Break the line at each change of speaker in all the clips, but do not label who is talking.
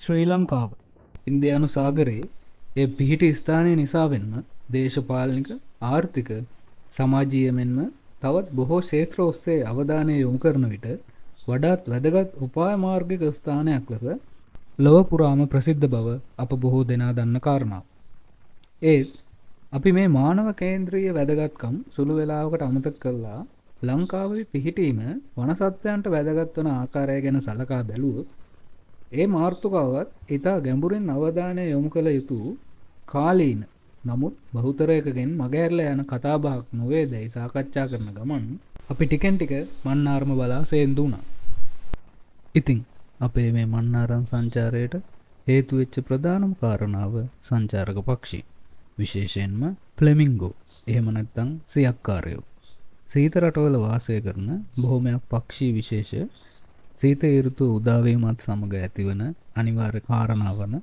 ශ්‍රී ලංකාව ඉන්දියානු සාගරයේ ඒ පිහිටි ස්ථානය නිසාවෙන්ම දේශපාලනික ආර්ථික සමාජීය මෙන්ම තවත් බොහෝ ක්ෂේත්‍ර ඔස්සේ අවධානය යොමු කරන විට වඩාත් වැදගත් උපාය මාර්ගික ස්ථානයක් ලෙස ලොව පුරාම ප්‍රසිද්ධ බව අප බොහෝ දෙනා දන්න කාරණාව. ඒත් අපි මේ මානව කේන්ද්‍රීය වැදගත්කම් සුළු වෙලාවකට අමතක කරලා ලංකාවේ පිහිටීම වනසත්වයන්ට වැදගත් වන ආකාරය ගැන සලකා බැලුවොත් ඒ මාර්තුකාවත් ඉතා ගැඹුරින් අවධානය යොමු කළ යුතු කාලීන නමුත් බහුතරයකගෙන් මගහැරලා යන කතාබහක් නොවේ දැයි සාකච්ඡා කරන ගමන් අපි ටිකෙන් ටික මන්නාරම බලා සේන්දු වුණා. ඉතින් අපේ මේ මන්නාරම් සංචාරයට හේතු වෙච්ච ප්‍රධානම කාරණාව සංචාරක පක්ෂී විශේෂයෙන්ම ෆ්ලෙමින්ගෝ එහෙම නැත්නම් සියක්කාරයෝ සීත රටවල වාසය කරන බොහොමයක් පක්ෂී විශේෂ සීත ඍතුව උදා වීමත් සමග ඇතිවන අනිවාර්ය කාරණා වන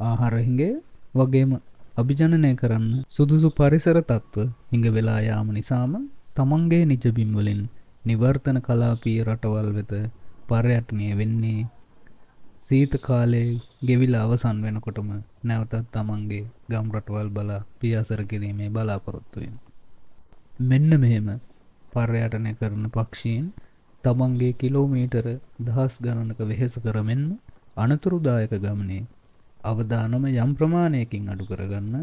ආහාර හිඟය වගේම අභිජනනය කරන්න සුදුසු පරිසර තත්ත්ව හිඟ වෙලා යාම නිසාම තමන්ගේ නිජ බිම් වලින් නිවර්තන කලාපීය රටවල් වෙත පර්යටනය වෙන්නේ සීත කාලයේ ගෙවිලා අවසන් වෙනකොටම නැවතත් තමන්ගේ ගම් රටවල් බලා පියාසර කිරීමේ බලාපොරොත්තු වෙනවා. මෙන්න මෙහෙම පර්යටනය කරන පක්ෂීන් තමන්ගේ කිලෝමීටර දහස් ගණනක වෙහෙස කරමින් අනතුරුදායක ගමනේ අවදානම යම් ප්‍රමාණයකින් අඩු කරගන්න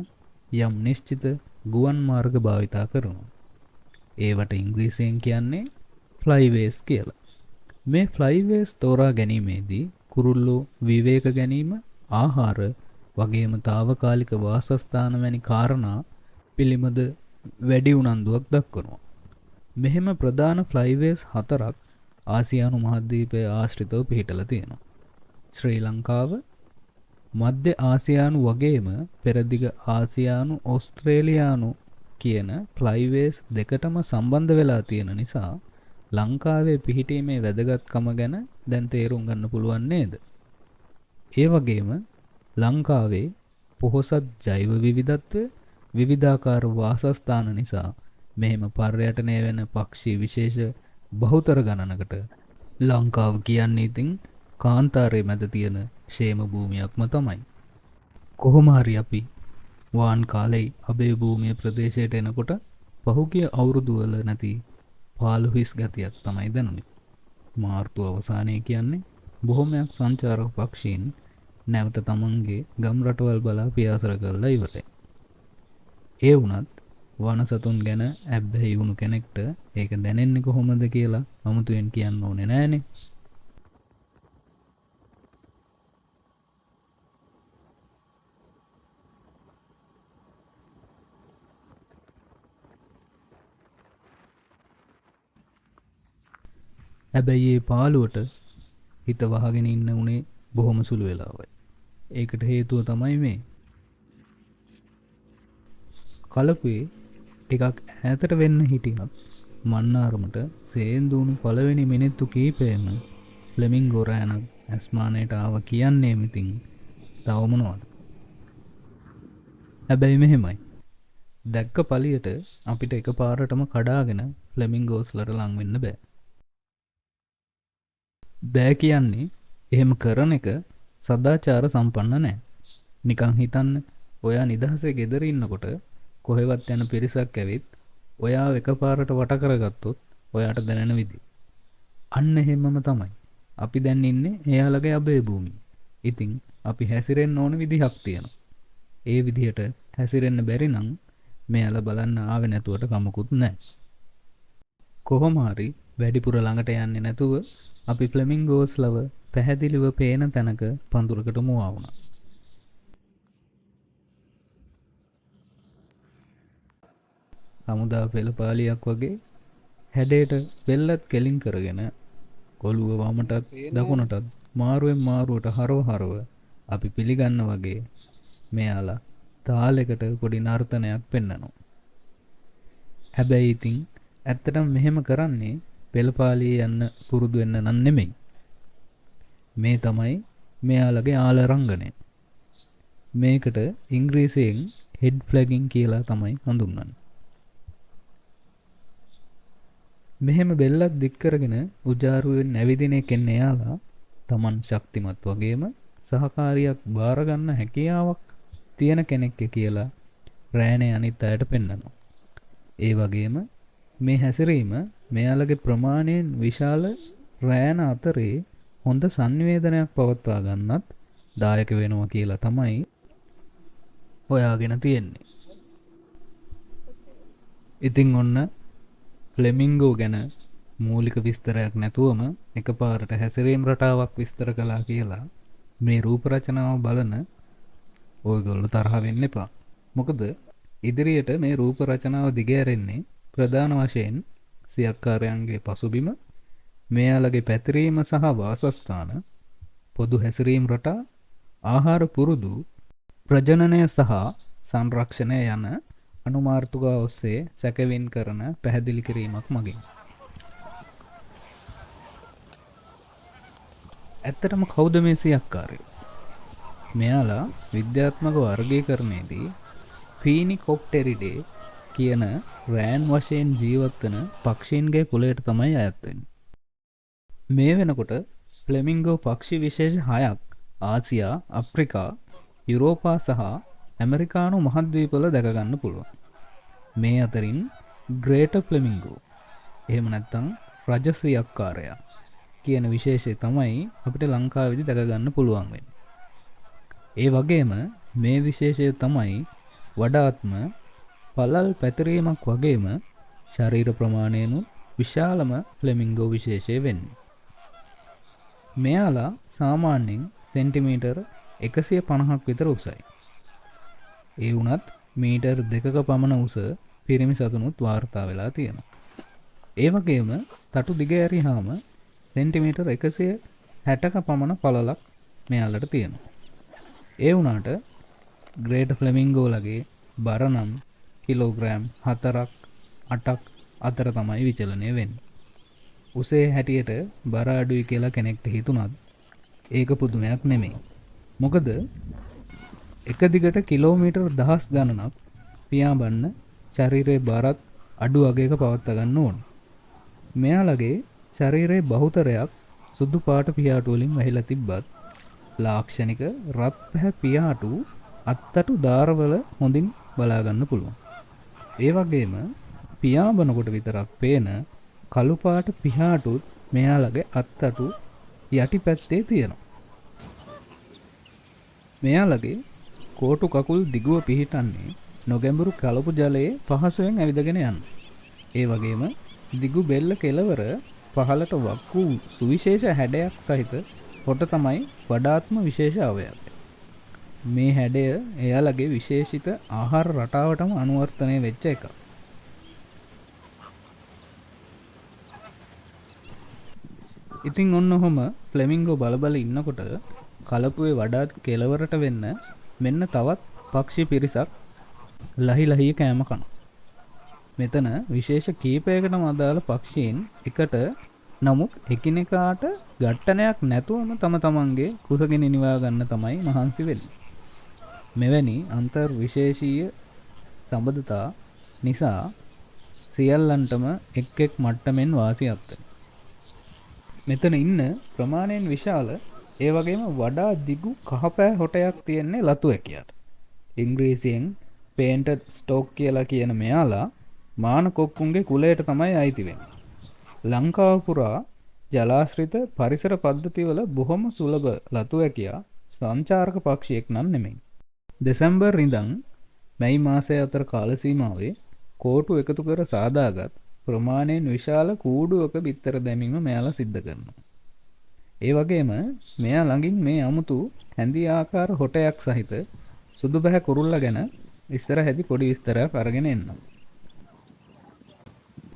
යම් නිශ්චිත ගුවන් මාර්ග භාවිතා කරනවා. ඒවට ඉංග්‍රීසියෙන් කියන්නේ ෆ්ලයිවේස් කියලා. මේ ෆ්ලයිවේස් තෝරා ගැනීමේදී කුරුල්ලෝ විවේක ගැනීම, ආහාර වගේම తాවකාලික වාසස්ථාන වැනි කාරණා පිළිබඳ වැඩි උනන්දුවක් දක්වනවා. මෙහෙම ප්‍රධාන ෆ්ලයිවේස් 4ක් ආසියානු මහද්වීපය ආශ්‍රිතව පිහිටලා තියෙනවා. ශ්‍රී ලංකාව මධ්‍ය ආසියානු වගේම පෙරදිග ආසියානු ඕස්ට්‍රේලියානු කියන ෆ්ලයිවේස් දෙකටම සම්බන්ධ වෙලා තියෙන නිසා ලංකාවේ පිහිටීමේ වැදගත්කම ගැන දැන් තේරුම් ගන්න පුළුවන් නේද? ඒ වගේම ලංකාවේ පොහොසත් ජෛව විවිධත්වය විවිධාකාර වාසස්ථාන නිසා මෙහෙම පර්යටනය වෙන පක්ෂී විශේෂ බහුතර ගණනකට ලංකාව කියන්නේ ඉතින් කාන්තාරයේ මැද තියෙන ക്ഷേම භූමියක්ම තමයි. කොහොම හරි අපි වාන් කාලේ අබේ භූමිය ප්‍රදේශයට එනකොට පහුගිය අවුරුදු වල නැති පාළු හිස් ගතියක් තමයි දැනුනේ. මාර්තු අවසානයේ කියන්නේ බොහොමයක් සංචාරක පක්ෂීන් නැවත තමන්ගේ ගම් රටවල් බලා පියාසර කරලා ඉවරයි. ඒ වුණත් වනසතුන් ගැන ඇබ්බැහි වුණු කෙනෙක්ට ඒක දැනෙන්නේ කොහොමද කියලා අමුතුවෙන් කියන්න ඕනේ නෑනේ. හැබැයි මේ පාළුවට හිත වහගෙන ඉන්න උනේ බොහොම සුළු වෙලාවයි. ඒකට හේතුව තමයි මේ කලපුවේ ටිකක් ඈතට වෙන්න හිටියත් මන්නාරමට සේන්දුණු පළවෙනි මිනිත්තු කීපෙම ෆ්ලෙමින්ගෝ රෑනක් ඇස්මානයට ආව කියන්නේ මිතින් තව මොනවද? හැබැයි මෙහෙමයි. දැක්ක පළියට අපිට එකපාරටම කඩාගෙන ෆ්ලෙමින්ගෝස්ලට ලං වෙන්න බෑ. බෑ කියන්නේ එහෙම කරන එක සදාචාර සම්පන්න නෑ. නිකන් හිතන්න ඔයා නිදහසේ ගෙදර ඉන්නකොට කොහෙවත් යන පිරිසක් ඇවිත් ඔයාව එකපාරට වට කරගත්තොත් ඔයාට දැනෙන විදිහ. අන්න එහෙමම තමයි. අපි දැන් ඉන්නේ එයාලගේ අබේ භූමියේ. ඉතින් අපි හැසිරෙන්න ඕන විදිහක් තියෙනවා. ඒ විදිහට හැසිරෙන්න බැරි නම් මෙයාලා බලන්න ආවේ නැතුවට කමකුත් නැහැ. කොහොම හරි වැඩිපුර ළඟට යන්නේ නැතුව අපි ෆ්ලෙමින්ගෝස්ලව පැහැදිලිව පේන තැනක පඳුරකට මුවා වුණා. හමුදා පෙළපාලියක් වගේ හැඩයට බෙල්ලත් කෙලින් කරගෙන කොළුව වමටත් දකුණටත් මාරුවෙන් මාරුවට හරව අපි පිළිගන්න වගේ මෙයාලා තාලයකට පොඩි නර්තනයක් පෙන්නනවා. හැබැයි ඉතින් ඇත්තටම මෙහෙම කරන්නේ පෙළපාලියේ යන්න පුරුදු වෙන්න නන් නෙමෙයි. මේ තමයි මෙයාලගේ ආලරංගනය. මේකට ඉංග්‍රීසියෙන් හෙඩ් ෆ්ලැගින් කියලා තමයි හඳුන්වන්නේ. මෙහෙම බෙල්ලක් දික් කරගෙන උජාරුවෙන් නැවිදින එකෙන් එයාලා Taman ශක්තිමත් වගේම සහකාරියක් බාර ගන්න හැකියාවක් තියෙන කෙනෙක් කියලා රෑනේ අනිත් අයට පෙන්වනවා. ඒ වගේම මේ හැසිරීම මෙයාලගේ ප්‍රමාණයෙන් විශාල රෑන අතරේ හොඳ සංවේදනයක් පවත්වා ගන්නත් දායක වෙනවා කියලා තමයි හොයාගෙන තියෙන්නේ. ඉතින් ඔන්න ෆ්ලෙමින්ගෝ ගැන මූලික විස්තරයක් නැතුවම එකපාරට හැසිරීම් රටාවක් විස්තර කළා කියලා මේ රූප රචනාව බලන ඔයගොල්ලෝ තරහ වෙන්න එපා. මොකද ඉදිරියට මේ රූප රචනාව දිගහැරෙන්නේ ප්‍රධාන වශයෙන් සියක්කාරයන්ගේ පසුබිම, මෙයාලගේ පැතිරීම සහ වාසස්ථාන, පොදු හැසිරීම් රටා, ආහාර පුරුදු, ප්‍රජනනය සහ සංරක්ෂණය යන අනුමාර්ථකා ඔස්සේ සැකවින් කරන පැහැදිලි කිරීමක් මගින්. ඇත්තටම කවුද මේ සියක්කාරයෝ? මෙයාලා විද්‍යාත්මක වර්ගීකරණයේදී ෆීනිකොප්ටෙරිඩේ කියන රෑන් වශයෙන් ජීවත් වෙන පක්ෂීන්ගේ කුලයට තමයි අයත් වෙන්නේ. මේ වෙනකොට ෆ්ලෙමින්ගෝ පක්ෂි විශේෂ 6ක් ආසියා, අප්‍රිකා, යුරෝපා සහ ඇමරිකානු මහද්වීපවල දැක ගන්න පුළුවන්. මේ අතරින් ග්‍රේටර් ෆ්ලෙමින්ගෝ එහෙම නැත්නම් රජ සියක්කාරයා කියන විශේෂය තමයි අපිට ලංකාවේදී දැක ගන්න පුළුවන් වෙන්නේ. ඒ වගේම මේ විශේෂය තමයි වඩාත්ම පළල් පැතිරීමක් වගේම ශරීර ප්‍රමාණයෙන් විශාලම ෆ්ලෙමින්ගෝ විශේෂය වෙන්නේ. මෙයාලා සාමාන්‍යයෙන් සෙන්ටිමීටර් 150ක් විතර උසයි. ඒ වුණත් මීටර් 2ක පමණ උස පිරිමි සතුනුත් වාර්තා වෙලා තියෙනවා. ඒ වගේම තටු දිග ඇරියාම සෙන්ටිමීටර් 160ක පමණ පළලක් මෙයාලට තියෙනවා. ඒ වුණාට ග්‍රේට් ෆ්ලෙමින්ගෝලගේ බර නම් කිලෝග්‍රෑම් 4ක් 8ක් අතර තමයි විචලනය වෙන්නේ. උසේ හැටියට බර අඩුයි කියලා කෙනෙක්ට හිතුණත් ඒක පුදුමයක් නෙමෙයි. මොකද එක දිගට කිලෝමීටර් දහස් ගණනක් පියාඹන්න ශරීරයේ බරත් අඩු අගයක පවත්වා ගන්න ඕන. මෙයාලගේ ශරීරයේ බහුතරයක් සුදු පාට පියාටු වලින් වැහිලා තිබ්බත් ලාක්ෂණික රත් පැහැ පියාටු අත්තටු දාරවල හොඳින් බලා ගන්න පුළුවන්. ඒ වගේම පියාඹනකොට විතරක් පේන කළු පාට පියාටුත් මෙයාලගේ අත්තටු යටිපැත්තේ තියෙනවා. මෙයාලගේ කෝටු කකුල් දිගුව පිහිටන්නේ නොගැඹුරු කලපු ජලයේ පහසුවෙන් ඇවිදගෙන යන්න. ඒ වගේම දිගු බෙල්ල කෙළවර පහළට වක් වූ සුවිශේෂ හැඩයක් සහිත හොට තමයි වඩාත්ම විශේෂ අවයවය. මේ හැඩය එයාලගේ විශේෂිත ආහාර රටාවටම අනුවර්තනය වෙච්ච එකක්. ඉතින් ඔන්න ඔහොම ෆ්ලෙමින්ගෝ බලබල ඉන්නකොට කලපුවේ වඩාත් කෙළවරට වෙන්න මෙන්න තවත් පක්ෂි පිරිසක් ලහි ලහි කෑම කනවා. මෙතන විශේෂ කීපයකටම අදාළ පක්ෂීන් එකට නමුත් එකිනෙකාට ඝට්ටනයක් නැතුවම තම තමන්ගේ කුසගිනි නිවා ගන්න තමයි මහන්සි වෙන්නේ. මෙවැනි අන්තර් විශේෂීය සම්බන්ධතා නිසා සියල්ලන්ටම එක් එක් මට්ටමින් වාසියක් වෙනවා. මෙතන ඉන්න ප්‍රමාණයෙන් විශාල ඒ වගේම වඩා දිගු කහපෑ හොටයක් තියෙන්නේ ලතු ඇකියට. ඉංග්‍රීසියෙන් පේන්ටඩ් ස්ටෝක් කියලා කියන මෙයාලා මාන කොක්කුන්ගේ කුලයට තමයි අයිති වෙන්නේ. ලංකාව පුරා ජලාශ්‍රිත පරිසර පද්ධතිවල බොහොම සුලභ ලතු ඇකියා සංචාරක පක්ෂියෙක් නම් නෙමෙයි. දෙසැම්බර් ඉඳන් මැයි මාසය අතර කාල සීමාවේ කෝටු එකතු කර සාදාගත් ප්‍රමාණයෙන් විශාල කූඩුවක බිත්තර දැමීම මෙයාලා සිද්ධ කරනවා. ඒ වගේම මෙයා ළඟින් මේ අමුතු හැඳි ආකාර හොටයක් සහිත සුදු බැහැ කුරුල්ලා ගැන ඉස්සරහදී පොඩි විස්තරයක් අරගෙන එන්නම්.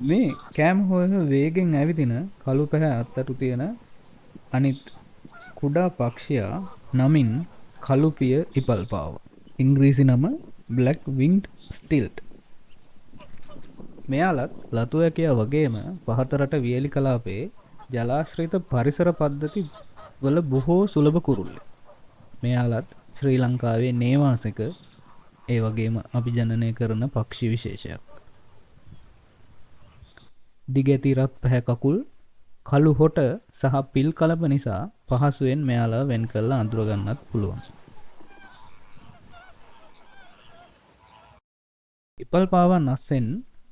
මේ කෑම හොයන වේගෙන් ඇවිදින කළු පැහැ අත්තටු තියෙන අනිත් කුඩා පක්ෂියා නමින් කළුපිය ඉපල්පාව. ඉංග්‍රීසි නම බ්ලැක් වින්ග්ඩ් ස්ටිල්ට්. මෙයාලත් ලතු ඇකියා වගේම පහතරට වියලි කලාපයේ ජලාශ්‍රිත පරිසර පද්ධති වල බොහෝ සුලභ කුරුල්ලෙක්. මෙයාලත් ශ්‍රී ලංකාවේ නේවාසික ඒ වගේම අභිජනනය කරන පක්ෂි විශේෂයක්. දිගැති රත් පැහැ කකුල්, කළු හොට සහ පිල් කලප නිසා පහසුවෙන් මෙයාලා වෙන් කරලා අඳුර ගන්නත් පුළුවන්. ඉපල් පාවන් අස්සෙන්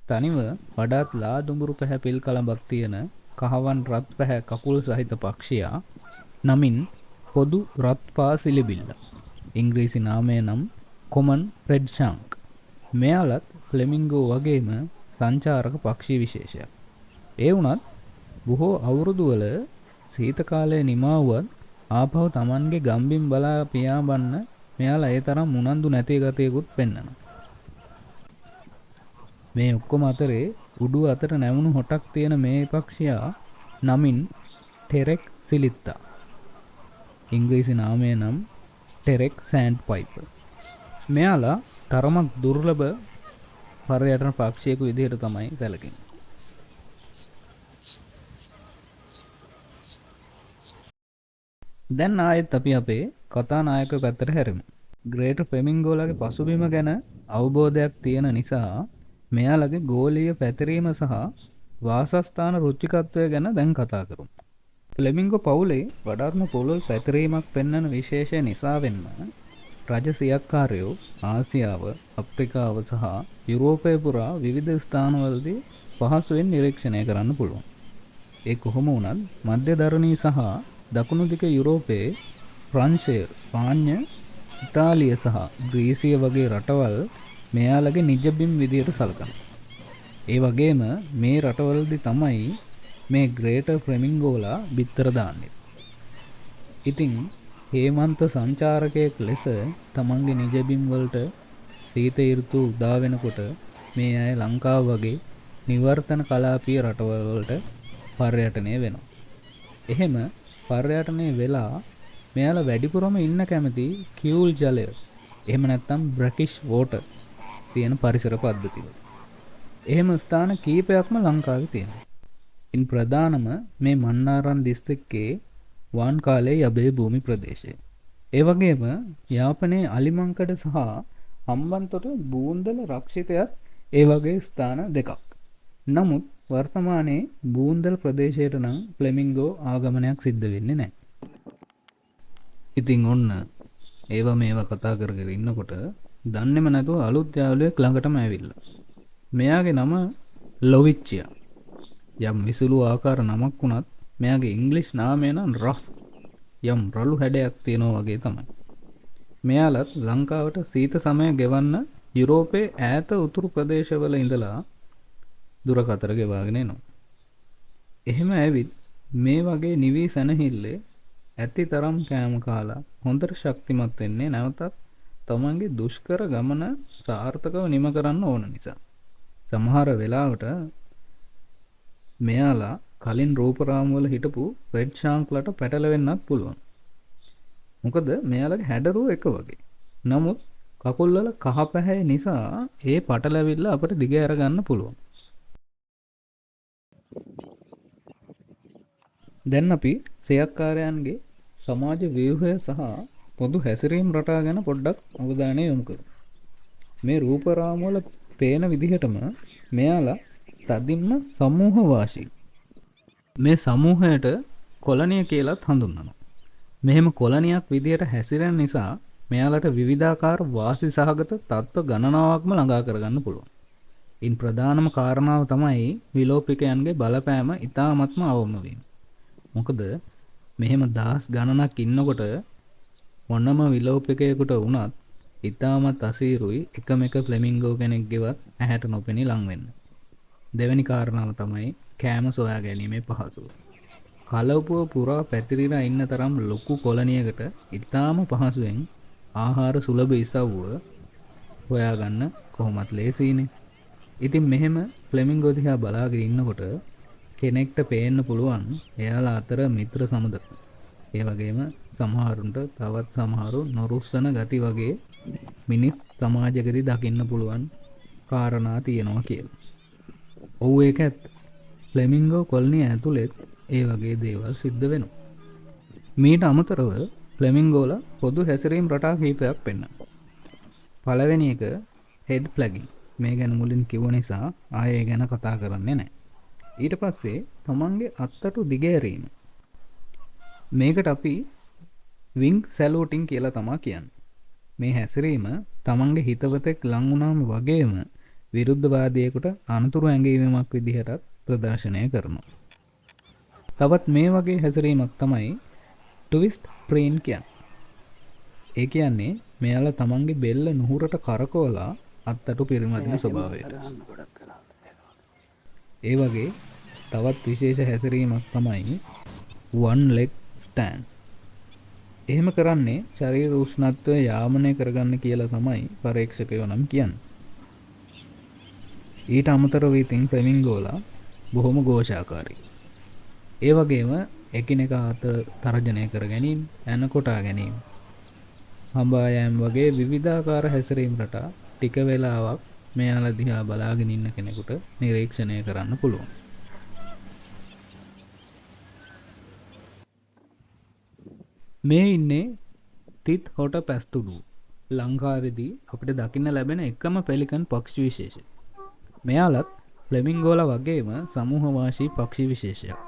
තනිව වඩාත් ලා දුඹුරු පැහැ පිල් කලඹක් තියෙන කහවන් රත් පැහැ කකුල් සහිත පක්ෂියා නමින් පොදු රත් පා සිලිබිල්ල. ඉංග්‍රීසි නාමය නම් කොමන් රෙඩ් ෂාන්ක්. මෙයාලත් ෆ්ලෙමින්ගෝ වගේම සංචාරක පක්ෂී විශේෂයක්. ඒ වුණත් බොහෝ අවුරුදුවල සීත කාලය නිමාවුවත් ආපහු Tamanගේ ගම්බිම් බලා පියාඹන්න මෙයාලා ඒ තරම් උනන්දු නැති ගතියකුත් පෙන්වනවා. මේ ඔක්කොම අතරේ උඩු අතට නැවුණු හොටක් තියෙන මේ පක්ෂියා නමින් ටෙරෙක් සිලිත්තා. ඉංග්‍රීසි නාමය නම් ටෙරෙක් සෑන්ඩ් පයිපර්. මෙයාලා තරමක් දුර්ලභ පර්යටන පක්ෂියෙකු විදිහට තමයි සැලකෙන්නේ. දැන් ආයෙත් අපි අපේ කතානායක පැත්තට හැරෙමු. ග්‍රේටර් ෆ්ලෙමින්ගෝලාගේ පසුබිම ගැන අවබෝධයක් තියෙන නිසා මෙයාලගේ ගෝලීය පැතිරීම සහ වාසස්ථාන රුචිකත්වය ගැන දැන් කතා කරමු. ෆ්ලෙමින්ගෝ පවුලේ වඩාත්ම පුළුල් පැතිරීමක් පෙන්වන විශේෂය නිසාවෙන්ම රජ සියක්කාරයෝ ආසියාව, අප්‍රිකාව සහ යුරෝපය පුරා විවිධ ස්ථානවලදී පහසුවෙන් නිරීක්ෂණය කරන්න පුළුවන්. ඒ කොහොම වුණත් මධ්‍යධරණී සහ දකුණු දිග යුරෝපයේ ප්‍රංශය, ස්පාඤ්ඤ, ඉතාලිය සහ ග්‍රීසිය වගේ රටවල් මෙයාලගේ නිජබිම් විදියට සලකනවා. ඒ වගේම මේ රටවලදී තමයි මේ ග්‍රේටර් ෆ්ලෙමින්ගෝලා බිත්තර දාන්නේ. ඉතින් හේමන්ත සංචාරකයෙක් ලෙස තමන්ගේ නිජබිම් වලට සීත ඍතු උදා වෙනකොට මේ අය ලංකාව වගේ නිවර්තන කලාපීය රටවල් වලට පර්යටනය වෙනවා. එහෙම පර්යටනය වෙලා මෙයාලා වැඩිපුරම ඉන්න කැමති කියූල් ජලය, එහෙම නැත්නම් බ්‍රැකිෂ් වෝටර් තියෙන පරිසර පද්ධතිවල. එහෙම ස්ථාන කීපයක්ම ලංකාවේ තියෙනවා. ඉන් ප්‍රධානම මේ මන්නාරම් දිස්ත්‍රික්කයේ වාන් කාලේ යබේ භූමි ප්‍රදේශය. ඒ වගේම යාපනයේ අලිමංකඩ සහ හම්බන්තොට බූන්දල රක්ෂිතයත් ඒ වගේ ස්ථාන දෙකක්. නමුත් වර්තමානයේ බූන්දල ප්‍රදේශයට නම් ෆ්ලෙමින්ගෝ ආගමනයක් සිද්ධ වෙන්නේ නැහැ. ඉතින් ඔන්න මේවා කතා කරගෙන ඉන්නකොට දන්නේම නැතුව අලුත් යාළුවෙක් ළඟටම ඇවිල්ලා. මෙයාගේ නම ලොවිච්චියා. යම් විසුළු ආකාර නමක් වුණත් මෙයාගේ ඉංග්‍රීසි නාමය නම් රෆ්. යම් රළු හැඩයක් තියෙනවා වගේ තමයි. මෙයාලත් ලංකාවට සීත සමය ගෙවන්න යුරෝපයේ ඈත උතුරු ප්‍රදේශවල ඉඳලා දුරකතර ගෙවාගෙන එනවා. එහෙම ඇවිත් මේ වගේ නිවි සැනහිල්ලේ ඇති තරම් කෑම කාලා හොඳට ශක්තිමත් වෙන්නේ නැවතත් තමන්ගේ දුෂ්කර ගමන සාර්ථකව නිම කරන්න ඕන නිසා. සමහර වෙලාවට මෙයාලා කලින් රූපරාම වල හිටපු රෙඩ් ෂාන්ක්ලට පැටලෙන්නත් පුළුවන්. මොකද මෙයාලගේ හැඩරුව එක වගේ. නමුත් කකුල් වල කහ පැහැ නිසා ඒ පටලැවිල්ල අපිට දිග ඇර ගන්න පුළුවන්. දැන් අපි සියක්කාරයන්ගේ සමාජ ව්‍යුහය සහ පොදු හැසිරීම් රටා ගැන පොඩ්ඩක් අවධානය යොමු කරමු. මේ රූපරාම වල පේන විදිහටම මෙයාලා තදින්ම සමූහවාසී. මේ සමූහයට කොලනිය කියලාත් හඳුන්වනවා. මෙහෙම කොලනියක් විදියට හැසිරෙන නිසා මෙයාලට විවිධාකාර වාසි සහගත තත්ත්ව ගණනාවක්ම ළඟා කරගන්න පුළුවන්. ඉන් ප්‍රධානම කාරණාව තමයි විලෝපිකයන්ගේ බලපෑම ඉතාමත්ම අවම වීම. මොකද මෙහෙම දහස් ගණනක් ඉන්නකොට මොනම විලෝපිකයෙකුට වුණත් ඉතාමත් අසීරුයි එකම එක ෆ්ලෙමින්ගෝ කෙනෙක්ගේවත් ඇහැට නොපෙනී ලං වෙන්න. දෙවෙනි කාරණාව තමයි කෑම සොයා ගැනීමේ පහසුව. කලවපුව පුරා පැතිරිලා ඉන්න තරම් ලොකු කොලනියකට ඉතාම පහසුවෙන් ආහාර සුලභ ඉසව්ව හොයාගන්න කොහොමත් ලේසියිනේ. ඉතින් මෙහෙම ෆ්ලෙමින්ගෝ දිහා බලාගෙන ඉන්නකොට කෙනෙක්ට පේන්න පුළුවන් එයාලා අතර මිත්‍ර සමුදක. ඒ වගේම සමහරුන්ට තවත් සමහරු නොරුස්සන ගති වගේ මිනිස් සමාජයකදී දකින්න පුළුවන් කාරණා තියෙනවා කියලා. ඔව් ඒක ඇත්ත. ෆ්ලෙමින්ගෝ කොලනිය ඇතුළෙත් ඒ වගේ දේවල් සිද්ධ වෙනවා. මීට අමතරව ෆ්ලෙමින්ගෝලා පොදු හැසිරීම් රටා කිහිපයක් පෙන්වනවා. පළවෙනි එක හෙඩ් ෆ්ලැගින්. මේ ගැන මුලින් කිව්ව නිසා ආයේ ගැන කතා කරන්නේ නැහැ. ඊට පස්සේ තමන්ගේ අත්තටු දිගෑරීම. මේකට අපි විං සැලූටින් කියලා තමා කියන්නේ. මේ හැසිරීම තමන්ගේ හිතවතෙක් ලං වුණාම වගේම විරුද්ධවාදියෙකුට අනතුරු ඇඟීමක් විදිහටත් ප්‍රදර්ශනය කරනවා. තවත් මේ වගේ හැසිරීමක් තමයි ට්විස්ට් ප්‍රේන් කියන්නේ. ඒ කියන්නේ මෙයාලා තමන්ගේ බෙල්ල නුහුරට කරකවලා අත්තටු පිරිමදින ස්වභාවයට. ඒ වගේ තවත් විශේෂ හැසිරීමක් තමයි one leg stance. එහෙම කරන්නේ ශරීර උෂ්ණත්වය යාමනය කරගන්න කියලා තමයි පරීක්ෂකයෝ නම් කියන්නේ. ඊට අමතරව ඉතින් ෆ්ලෙමින්ගෝලා බොහොම ഘോഷාකාරී. ඒ වගේම එකිනෙකා අතර තරජනය කර ගැනීම, ඇන කොටා ගැනීම, හඹා යෑම වගේ විවිධාකාර හැසිරීම් රටා ටික වෙලාවක් මෙයාලා දිහා බලාගෙන ඉන්න කෙනෙකුට නිරීක්ෂණය කරන්න පුළුවන්. මේ ඉන්නේ තිත් හොට පැස්තුඩු. ලංකාවේදී අපිට දකින්න ලැබෙන එකම පෙලිකන් පක්ෂි විශේෂය. මෙයාලත් ෆ්ලෙමින්ගෝලා වගේම සමූහවාසී පක්ෂි විශේෂයක්.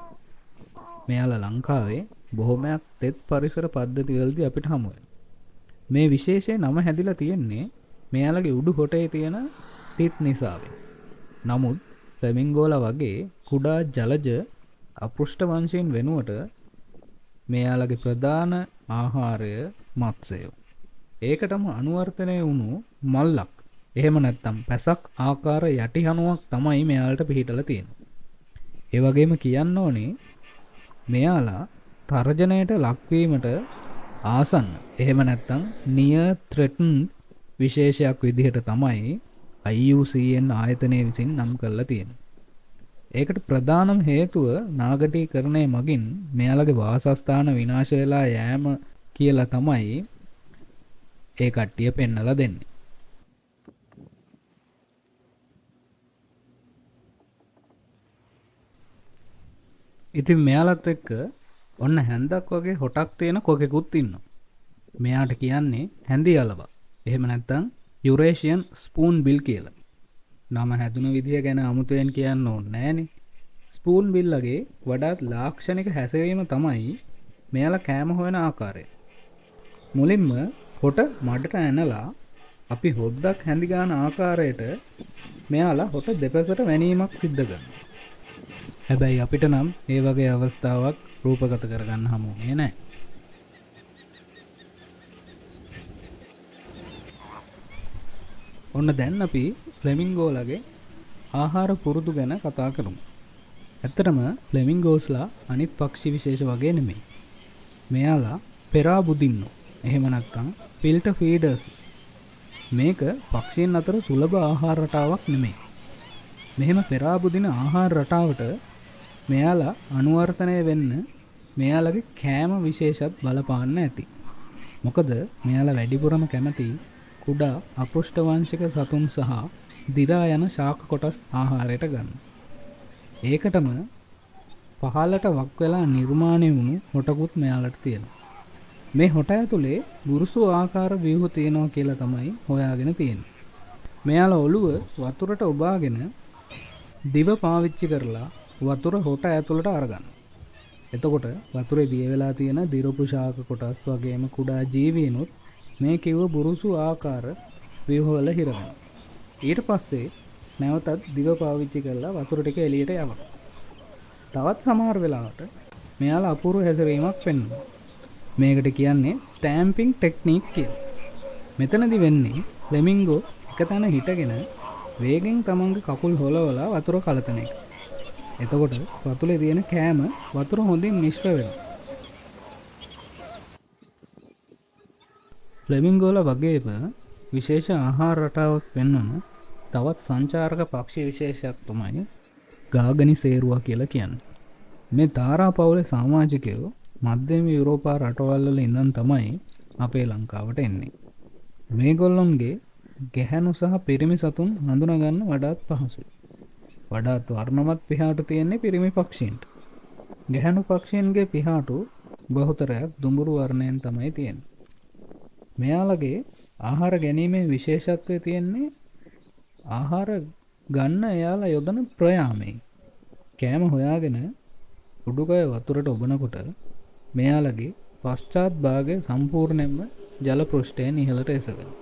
මෙයාලා ලංකාවේ බොහොමයක් තෙත් පරිසර පද්ධතිවලදී අපිට හමු වෙනවා. මේ විශේෂයේ නම හැදිලා තියෙන්නේ මෙයාලගේ උඩු හොටේ තියෙන තිත් නිසාවෙන්. නමුත් ෆ්ලෙමින්ගෝලා වගේ කුඩා ජලජ අපෘෂ්ඨ වංශයෙන් වෙනුවට මෙයාලගේ ප්‍රධාන ආහාරය මත්ස්‍යය. ඒකටම අනුවර්තනය වුණු මල්ලක්, එහෙම නැත්නම් පැසක් ආකාර යටි හනුවක් තමයි මෙයාලට පිහිටලා තියෙන්නේ. ඒ වගේම කියන්න ඕනේ මෙයාලා තර්ජනයට ලක්වීමට ආසන්න, එහෙම නැත්නම් near threatened විශේෂයක් විදිහට තමයි IUCN ආයතනය විසින් නම් කරලා තියෙන්නේ. ඒකට ප්‍රධානම හේතුව නාගරිකීකරණය මගින් මෙයාලගේ වාසස්ථාන විනාශ වෙලා යෑම කියලා තමයි ඒ කට්ටිය පෙන්නලා දෙන්නේ. ඉතින් මෙයාලත් එක්ක ඔන්න හැන්දක් වගේ හොටක් තියෙන කොකෙකුත් ඉන්නවා. මෙයාට කියන්නේ හැඳි අලවා. එහෙම නැත්නම් යුරේෂියන් ස්පූන් බිල් කියලා. නම හැදුන විදිය ගැන අමුතුවෙන් කියන්න ඕනේ නෑනේ. ස්පූන් බිල්ලගේ වඩාත් ලාක්ෂණික හැසිරීම තමයි මෙයාලා කෑම හොයන ආකාරය. මුලින්ම හොට මඩට ඇනලා අපි හොද්දක් හැඳි ගන්න ආකාරයට මෙයාලා හොට දෙපසට වැනීමක් සිද්ධ කරනවා. හැබැයි අපිට නම් ඒ වගේ අවස්ථාවක් රූපගත කරගන්න හමුුනේ නැහැ. ඔන්න දැන් අපි ෆ්ලෙමින්ගෝලගේ ආහාර පුරුදු ගැන කතා කරමු. ඇත්තටම ෆ්ලෙමින්ගෝස්ලා අනිත් පක්ෂි විශේෂ වගේ නෙමෙයි. මෙයාලා පෙරාබුදින්නෝ. එහෙම නැත්නම් ෆිල්ටර් ෆීඩර්ස්. මේක පක්ෂීන් අතර සුලභ ආහාර රටාවක් නෙමෙයි. මෙහෙම පෙරාබුදින ආහාර රටාවට මෙයාලා අනුවර්තනය වෙන්න මෙයාලගේ කෑම විශේෂත් බලපාන්න ඇති. මොකද මෙයාලා වැඩිපුරම කැමති කුඩා අපෘෂ්ඨ වංශික සතුන් සහ දිරා යන ශාක කොටස් ආහාරයට ගන්න. ඒකටම පහළට වක් වෙලා නිර්මාණය වුණු හොටකුත් මෙයාලට තියෙනවා. මේ හොට ඇතුලේ ගුරුසු ආකාර ව්‍යුහ තියෙනවා කියලා තමයි හොයාගෙන තියෙන්නේ. මෙයාලා ඔළුව වතුරට ඔබාගෙන දිව පාවිච්චි කරලා වතුර හොට ඇතුළට අරගන්න. එතකොට වතුරේ දිය වෙලා තියෙන දිරපු ශාක කොටස් වගේම කුඩා ජීවීනුත් මේ කිව්ව බුරුසු ආකාර ව්‍යුහවල හිර වෙනවා. ඊට පස්සේ නැවතත් දිව පාවිච්චි කරලා වතුර ටික එළියට යවනවා. තවත් සමහර වෙලාවට මෙයාලා අපූර්ව හැසිරීමක් පෙන්වනවා. මේකට කියන්නේ ස්ටැම්පින් ටෙක්නික් කියලා. මෙතනදි වෙන්නේ ෆ්ලෙමින්ගෝ එක තැන හිටගෙන වේගෙන් තමන්ගේ කකුල් හොලවලා වතුර කලතන එක. එතකොට වතුරේ තියෙන කෑම වතුර හොඳින් මිශ්‍ර වෙනවා. ෆ්ලෙමින්ගෝලා වගේම විශේෂ ආහාර රටාවක් වෙන්නම තවත් සංචාරක පක්ෂි විශේෂයක් තමයි ගාගනි සේරුවා කියලා කියන්නේ. මේ තාරා පවුලේ සමාජිකයෝ මධ්‍යම යුරෝපා රටවල් වල ඉඳන් තමයි අපේ ලංකාවට එන්නේ. මේගොල්ලොන්ගේ ගැහැණු සහ පිරිමි සතුන් හඳුනා ගන්න වඩාත් පහසුයි. වඩාත් වර්ණවත් පිහාටු තියෙන්නේ පිරිමි පක්ෂීන්ට. ගැහැණු පක්ෂීන්ගේ පිහාටු බහුතරයක් දුඹුරු වර්ණයෙන් තමයි තියෙන්නේ. මෙයාලගේ ආහාර ගැනීමේ විශේෂත්වය තියෙන්නේ ආහාර ගන්න එයාලා යොදන ප්‍රයාමයේ. කෑම හොයාගෙන උඩුකය වතුරට ඔබනකොට මෙයාලගේ පශ්චාත් භාගය සම්පූර්ණයෙන්ම ජල පෘෂ්ඨයෙන් ඉහළට එසවෙනවා.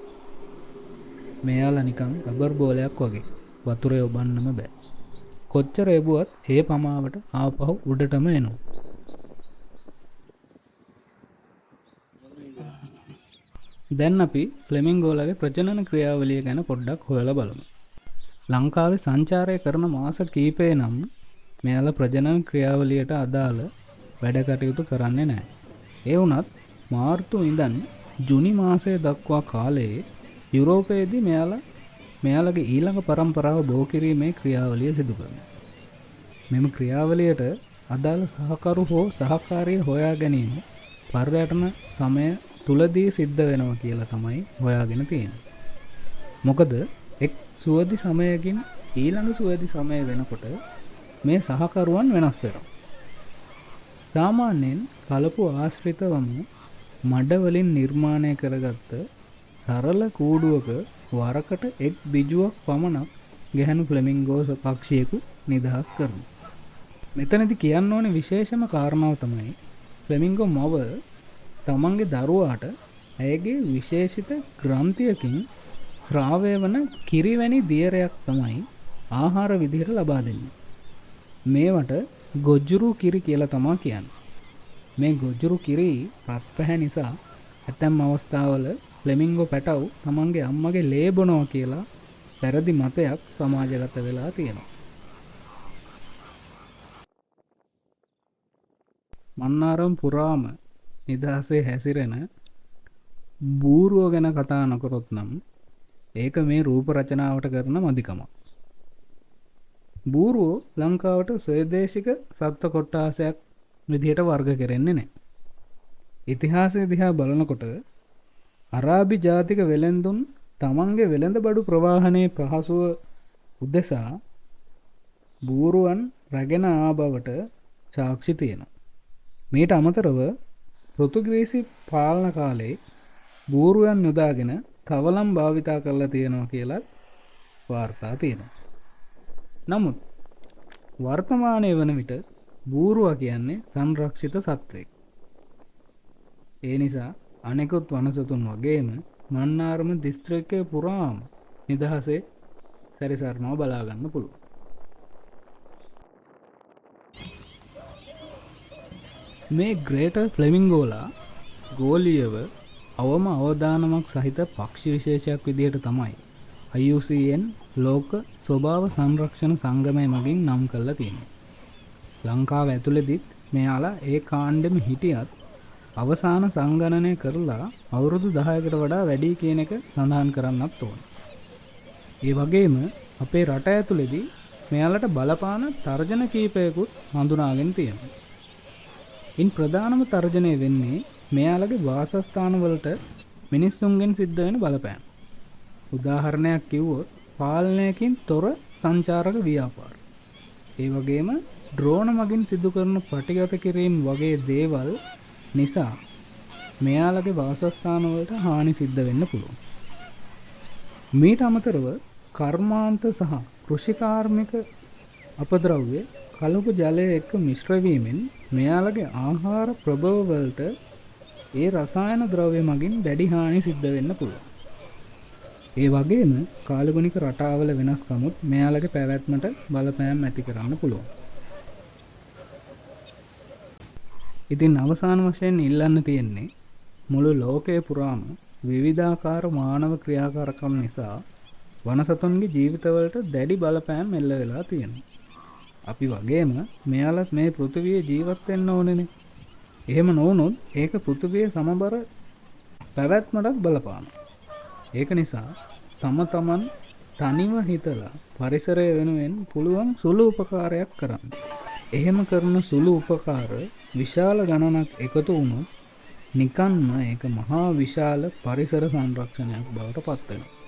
මෙයාලා නිකන් රබර් බෝලයක් වගේ වතුරේ ඔබන්නම බෑ. කොච්චර එබුවත් ඒ පමාවට ආපහු උඩටම එනවා. දැන් අපි ෆ්ලෙමින්ගෝලගේ ප්‍රජනන ක්‍රියාවලිය ගැන පොඩ්ඩක් හොයලා බලමු. ලංකාවේ සංචාරය කරන මාස කීපේ නම් මෙයාලා ප්‍රජනන ක්‍රියාවලියට අදාළ වැඩ කටයුතු කරන්නේ නැහැ. ඒ වුණත් මාර්තු ඉඳන් ජුනි මාසය දක්වා කාලයේ යුරෝපයේදී මෙයාලගේ ඊළඟ පරම්පරාව බෝ කිරීමේ ක්‍රියාවලිය සිදු කරනවා. මෙම ක්‍රියාවලියට අදාළ සහකරු හෝ සහකාරිය හොයා ගැනීම පර්යටන සමය තුලදී සිද්ධ වෙනවා කියලා තමයි හොයාගෙන තියෙන්නේ. මොකද එක් සුවදි සමයකින් ඊළඟ සුවදි සමය වෙනකොට මේ සහකරුවන් වෙනස් වෙනවා. සාමාන්‍යයෙන් කලපු ආශ්‍රිතවම මඩ වලින් නිර්මාණය කරගත්ත සරල කූඩුවක වරකට එක් බිජුවක් පමණක් ගැහැණු ෆ්ලෙමින්ගෝ පක්ෂියෙකු නිදහස් කරනවා. මෙතනදි කියන්න ඕනේ විශේෂම කාරණාව තමයි ෆ්ලෙමින්ගෝ මව තමන්ගේ දරුවාට ඇයගේ විශේෂිත ග්‍රන්ථියකින් ශ්‍රාවය වන කිරිවැනි දියරයක් තමයි ආහාර විදිහට ලබා දෙන්නේ. මේවට ගොජ්ජුරු කිරි කියලා තමා කියන්නේ. මේ ගොජ්ජුරු කිරි රත් පැහැ නිසා ඇතැම් අවස්ථාවල ෆ්ලෙමින්ගෝ පැටව් තමන්ගේ අම්මගේ ලේ බොනවා කියලා වැරදි මතයක් සමාජගත වෙලා තියෙනවා. මන්නාරම් පුරාම නිදහසේ හැසිරෙන බූරුව ගැන කතා නොකරොත් නම් ඒක මේ රූප රචනාවට කරන මදිකමක්. බූරුවෝ ලංකාවට ස්වදේශික සත්ත්ව කොට්ටාසයක් විදිහට වර්ග කරන්නේ නැහැ. ඉතිහාසය දිහා බලනකොට අරාබි ජාතික වෙළෙන්දුන් තමන්ගේ වෙළඳ බඩු ප්‍රවාහනයේ පහසුව උදෙසා බූරුවන් රැගෙන ආ බවට සාක්ෂි තියෙනවා. මීට අමතරව පෘතුගීසි පාලන කාලේ බූරුවන් යොදාගෙන කවලම් භාවිතා කරලා තියෙනවා කියලා වාර්තා තියෙනවා. නමුත් වර්තමානයේ වන විට බූරුවා කියන්නේ සංරක්ෂිත සත්වෙක්. ඒ නිසා අනෙකුත් වනසතුන් වගේම මන්නාරම දිස්ත්‍රික්කයේ පුරාම නිදහසේ සැරිසරනවා බලා ගන්න පුළුවන්. මේ ග්‍රේටර් ෆ්ලෙමින්ගෝලා ගෝලීයව අවම අවදානමක් සහිත පක්ෂි විශේෂයක් විදිහට තමයි IUCN ලෝක ස්වභාව සංරක්ෂණ සංගමය මගින් නම් කරලා තියෙනවා. ලංකාව ඇතුළේදීත් මෙයාලා ඒ කාණ්ඩෙම හිටියත් අවසාන සංගණනය කරලා අවුරුදු 10කට වඩා වැඩි කියන එක සඳහන් කරන්නත් ඕන. ඒ වගේම අපේ රට ඇතුළේදී මෙයාලට බලපාන තර්ජන කීපයකුත් හඳුනාගෙන තියෙනවා. ඉන් ප්‍රධානම තර්ජනය වෙන්නේ මෙයාලගේ වාසස්ථාන වලට මිනිස්සුන්ගෙන් සිද්ධ වෙන බලපෑම. උදාහරණයක් කිව්වොත් පාලනයකින් තොර සංචාරක ව්‍යාපාර. ඒ වගේම ඩ්‍රෝන මගින් සිදු කරන පටිගත කිරීම වගේ දේවල් නිසා මෙයාලගේ වාසස්ථාන වලට හානි සිද්ධ වෙන්න පුළුවන්. මීට අමතරව කර්මාන්ත සහ කෘෂිකාර්මික අපද්‍රව්‍ය කලපු ජලය එක්ක මිශ්‍ර වීමෙන් මෙයාලගේ ආහාර ප්‍රභව වලට ඒ රසායන ද්‍රව්‍ය මගින් දැඩි හානි සිද්ධ වෙන්න පුළුවන්. ඒ වගේම කාලගුණික රටාවල වෙනස්කමුත් මෙයාලගේ පැවැත්මට බලපෑම් ඇති කරන්න පුළුවන්. ඉතින් අවසාන වශයෙන් ඉල්ලන්න තියෙන්නේ මුළු ලෝකයේ පුරාම විවිධාකාර මානව ක්‍රියාකාරකම් නිසා වනසතුන්ගේ ජීවිතවලට දැඩි බලපෑම් එල්ල වෙලා තියෙනවා. අපි වගේම මෙයාලත් මේ පෘථිවියේ ජීවත් වෙන්න ඕනේනේ. එහෙම නොවුනොත් ඒක පෘථිවියේ සමබර පැවැත්මටත් බලපානවා. ඒක නිසා තමන් තනිව හිතලා පරිසරය වෙනුවෙන් පුළුවන් සුළු උපකාරයක් කරන්න. එහෙම කරන සුළු උපකාර විශාල ගණනක් එකතු වුණොත් නිකන්ම ඒක මහා විශාල පරිසර සංරක්ෂණයක් බවට පත් වෙනවා.